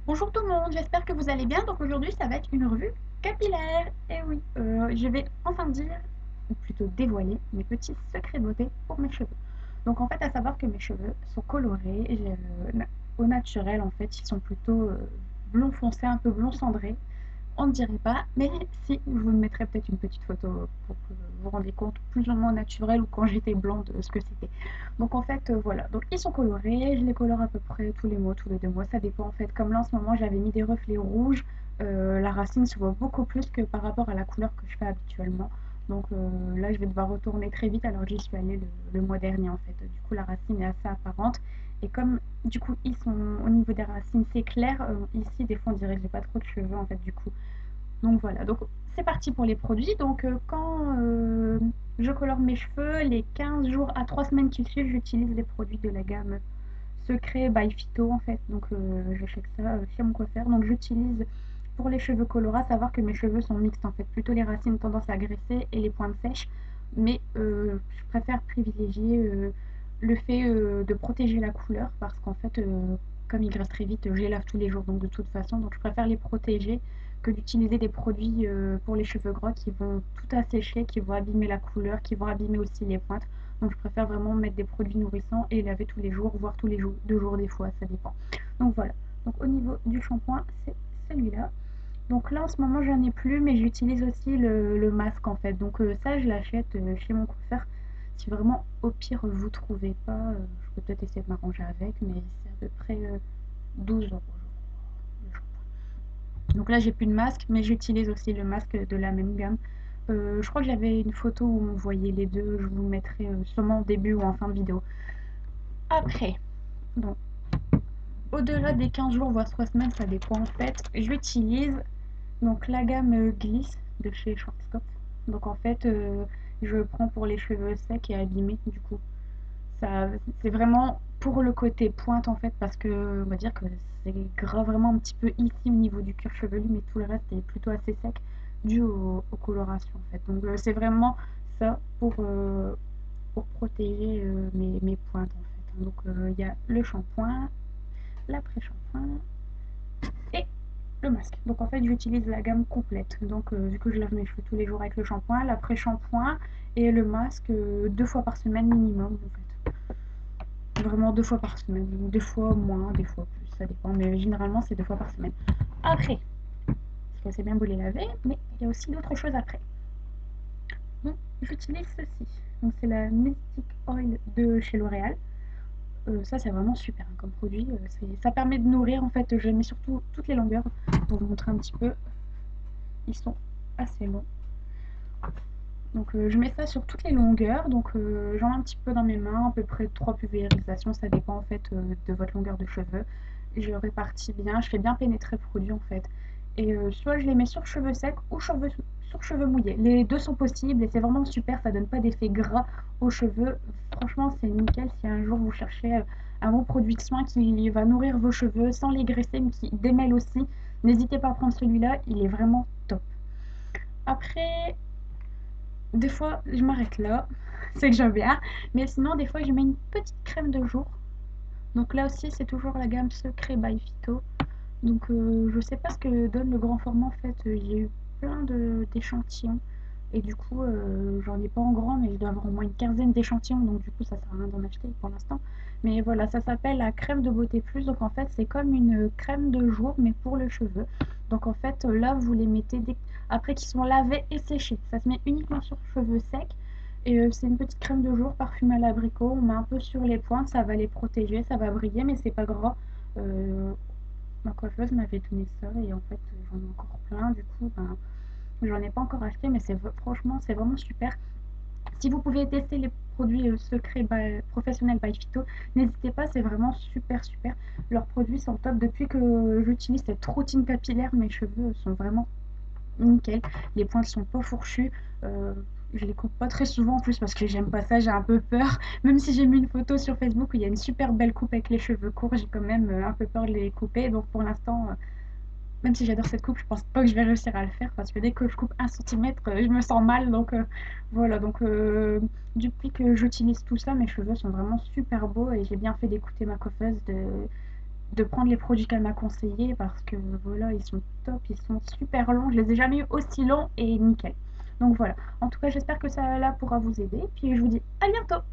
Bonjour tout le monde, j'espère que vous allez bien. Donc aujourd'hui, ça va être une revue capillaire. Et oui, je vais enfin dire, ou plutôt dévoiler, mes petits secrets de beauté pour mes cheveux. Donc en fait, à savoir que mes cheveux sont colorés au naturel. En fait, ils sont plutôt blond foncé, un peu blond cendré. On ne dirait pas, mais si, je vous mettrai peut-être une petite photo pour que vous vous rendiez compte plus ou moins naturel ou quand j'étais blonde ce que c'était. Donc en fait, voilà. Donc ils sont colorés, je les colore à peu près tous les mois, tous les 2 mois, ça dépend en fait. Comme là en ce moment j'avais mis des reflets rouges, la racine se voit beaucoup plus que par rapport à la couleur que je fais habituellement. Donc là je vais devoir retourner très vite alors que j'y suis allée le mois dernier en fait. Du coup la racine est assez apparente. Et comme du coup ils sont au niveau des racines c'est clair, ici des fois on dirait que j'ai pas trop de cheveux en fait du coup. Donc voilà, donc c'est parti pour les produits. Donc quand je colore mes cheveux, les 15 jours à 3 semaines qui suivent, j'utilise les produits de la gamme Secret by Phyto en fait. Donc j'achète ça chez mon coiffeur. Donc j'utilise pour les cheveux colorés, à savoir que mes cheveux sont mixtes en fait. Plutôt les racines tendance à graisser et les pointes sèches. Mais je préfère privilégier le fait de protéger la couleur parce qu'en fait, comme ils graissent très vite, je les lave tous les jours. Donc de toute façon, donc je préfère les protéger que d'utiliser des produits pour les cheveux gras qui vont tout assécher, qui vont abîmer la couleur, qui vont abîmer aussi les pointes. Donc je préfère vraiment mettre des produits nourrissants et laver tous les jours, voire tous les jours, 2 jours des fois, ça dépend. Donc voilà. Donc au niveau du shampoing, c'est celui-là. Donc là en ce moment j'en ai plus, mais j'utilise aussi le masque en fait. Donc ça je l'achète chez mon coiffeur. Si vraiment au pire vous trouvez pas, je peux peut-être essayer de m'arranger avec, mais c'est à peu près 12 euros. Donc là, j'ai plus de masque, mais j'utilise aussi le masque de la même gamme. Je crois que j'avais une photo où on voyait les deux. Je vous mettrai sûrement au début ou en fin de vidéo. Après, donc, au-delà des 15 jours, voire 3 semaines, ça dépend en fait. J'utilise donc la gamme Gliss de chez Schwarzkopf. Donc en fait, je prends pour les cheveux secs et abîmés du coup. Ça, c'est vraiment pour le côté pointe en fait, parce que on va dire que c'est gras vraiment un petit peu ici au niveau du cuir chevelu, mais tout le reste est plutôt assez sec dû aux colorations en fait. Donc c'est vraiment ça pour protéger mes pointes en fait. Donc il y a le shampoing, l'après-shampoing et le masque. Donc en fait j'utilise la gamme complète. Donc vu que je lave mes cheveux tous les jours avec le shampoing, l'après-shampoing et le masque 2 fois par semaine minimum en fait. Vraiment 2 fois par semaine, des fois moins, des fois plus, ça dépend, mais généralement c'est 2 fois par semaine. Après, parce que c'est bien beau les laver, mais il y a aussi d'autres choses après. Donc j'utilise ceci. Donc c'est la Mystic Oil de chez L'Oréal. Ça c'est vraiment super hein, comme produit. Ça permet de nourrir en fait. Je mets surtout toutes les longueurs pour vous montrer un petit peu. Ils sont assez longs. Donc je mets ça sur toutes les longueurs. Donc j'en ai un petit peu dans mes mains, à peu près 3 pulvérisations. Ça dépend en fait de votre longueur de cheveux. Je répartis bien, je fais bien pénétrer le produit en fait. Et soit je les mets sur cheveux secs ou sur cheveux mouillés. Les deux sont possibles et c'est vraiment super, ça donne pas d'effet gras aux cheveux. Franchement, c'est nickel si un jour vous cherchez un bon produit de soin qui va nourrir vos cheveux sans les graisser mais qui démêle aussi. N'hésitez pas à prendre celui-là, il est vraiment top. Après, des fois, je m'arrête là, c'est que j'aime bien. Mais sinon, des fois, je mets une petite crème de jour. Donc là aussi, c'est toujours la gamme Secret by Phyto. Donc je sais pas ce que donne le grand format en fait. J'ai eu plein d'échantillons. Et du coup, j'en ai pas en grand, mais je dois avoir au moins une quinzaine d'échantillons. Donc du coup, ça sert à rien d'en acheter pour l'instant. Mais voilà, ça s'appelle la crème de beauté plus. Donc en fait, c'est comme une crème de jour, mais pour le cheveu. Donc en fait, là, vous les mettez après qu'ils sont lavés et séchés. Ça se met uniquement sur cheveux secs. Et c'est une petite crème de jour parfumée à l'abricot. On met un peu sur les pointes, ça va les protéger, ça va briller, mais c'est pas gras. Euh, Ma coiffeuse m'avait donné ça et en fait j'en ai encore plein. Du coup, ben, j'en ai pas encore acheté, mais franchement c'est vraiment super. Si vous pouvez tester les produits secrets professionnels by Phyto, n'hésitez pas, c'est vraiment super super. Leurs produits sont top. Depuis que j'utilise cette routine capillaire, mes cheveux sont vraiment nickel. Les pointes sont pas fourchues. Euh, je les coupe pas très souvent en plus parce que j'aime pas ça, j'ai un peu peur. Même si j'ai mis une photo sur Facebook où il y a une super belle coupe avec les cheveux courts, j'ai quand même un peu peur de les couper. Donc pour l'instant, même si j'adore cette coupe, je pense pas que je vais réussir à le faire parce que dès que je coupe 1 centimètre, je me sens mal. Donc voilà, donc depuis que j'utilise tout ça, mes cheveux sont vraiment super beaux et j'ai bien fait d'écouter ma coiffeuse de prendre les produits qu'elle m'a conseillés parce que voilà, ils sont top, ils sont super longs. Je les ai jamais eu aussi longs et nickel. Donc voilà. En tout cas, j'espère que ça là pourra vous aider. Puis je vous dis à bientôt.